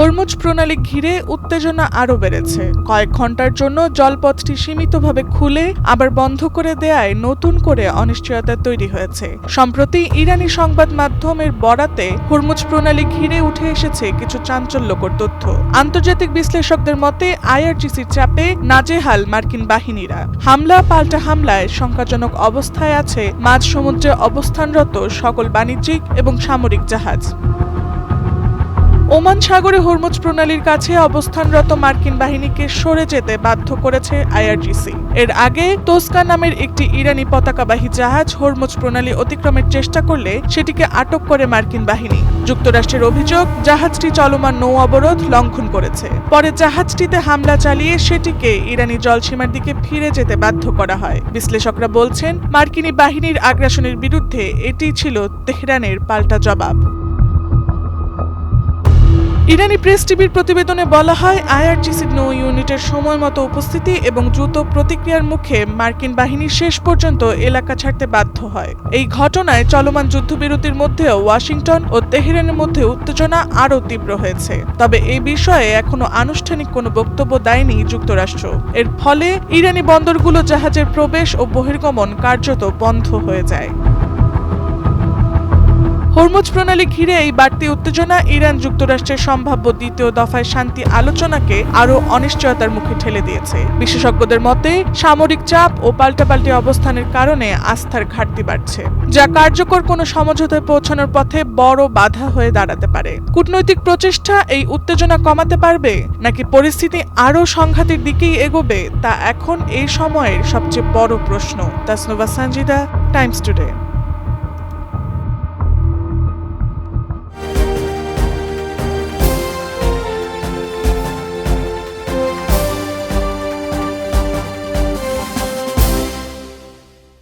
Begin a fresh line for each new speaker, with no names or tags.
Hormuz প্রণালী ঘিরে উত্তেজনা আরও বেড়েছে। কয়েক ঘন্টার জন্য জলপথটি সীমিতভাবে খুলে আবার বন্ধ করে দেয়ায় নতুন করে অনিশ্চয়তা তৈরি হয়েছে। সম্প্রতি ইরানি সংবাদ মাধ্যমের বরাতে হরমুজ প্রণালী ঘিরে উঠে এসেছে কিছু চাঞ্চল্যকর তথ্য। আন্তর্জাতিক বিশ্লেষকদের মতে আইআরজিসির চাপে নাজেহাল মার্কিন বাহিনীরা। হামলা পাল্টা হামলায় শঙ্কাজনক অবস্থায় আছে মাঝ সমুদ্রে অবস্থানরত সকল বাণিজ্যিক এবং সামরিক জাহাজ। ওমান সাগরে হরমুজ প্রণালীর কাছে অবস্থানরত মার্কিন বাহিনীকে সরে যেতে বাধ্য করেছে আইআরজিসি। এর আগে তোস্কা নামের একটি ইরানি পতাকাবাহী জাহাজ হরমুজ প্রণালী অতিক্রমের চেষ্টা করলে সেটিকে আটক করে মার্কিন বাহিনী। যুক্তরাষ্ট্রের অভিযোগ, জাহাজটি চলমান নৌ অবরোধ লঙ্ঘন করেছে। পরে জাহাজটিতে হামলা চালিয়ে সেটিকে ইরানি জলসীমার দিকে ফিরে যেতে বাধ্য করা হয়। বিশ্লেষকরা বলছেন, মার্কিনী বাহিনীর আগ্রাসনের বিরুদ্ধে এটি ছিল তেহরানের পাল্টা জবাব। ইরানি প্রেস টিভির প্রতিবেদনে বলা হয়, আইআরজিসি নৌ ইউনিটের সময় মতো উপস্থিতি এবং দ্রুত প্রতিক্রিয়ার মুখে মার্কিন বাহিনী শেষ পর্যন্ত এলাকা ছাড়তে বাধ্য হয়। এই ঘটনায় চলমান যুদ্ধবিরতির মধ্যেও ওয়াশিংটন ও তেহরানের মধ্যে উত্তেজনা আরও তীব্র হয়েছে। তবে এই বিষয়ে এখনো আনুষ্ঠানিক কোনো বক্তব্য দেয়নি যুক্তরাষ্ট্র। এর ফলে ইরানি বন্দরগুলো জাহাজের প্রবেশ ও বহির্গমন কার্যত বন্ধ হয়ে যায়। হরমুজ প্রণালী ঘিরে এই বাড়তি উত্তেজনা ইরান যুক্তরাষ্ট্রের সম্ভাব্য দ্বিতীয় দফায় শান্তি আলোচনাকে আরও অনিশ্চয়তার মুখে ঠেলে দিয়েছে। বিশেষজ্ঞদের মতে সামরিক চাপ ও পাল্টাপাল্টি অবস্থানের কারণে আস্থার ঘাটতি বাড়ছে, যা কার্যকর কোনো সমঝোতায় পৌঁছানোর পথে বড় বাধা হয়ে দাঁড়াতে পারে। কূটনৈতিক প্রচেষ্টা এই উত্তেজনা কমাতে পারবে নাকি পরিস্থিতি আরও সংঘাতের দিকেই এগোবে, তা এখন এই সময়ের সবচেয়ে বড় প্রশ্ন। Tasnuva Sanjida, Times today.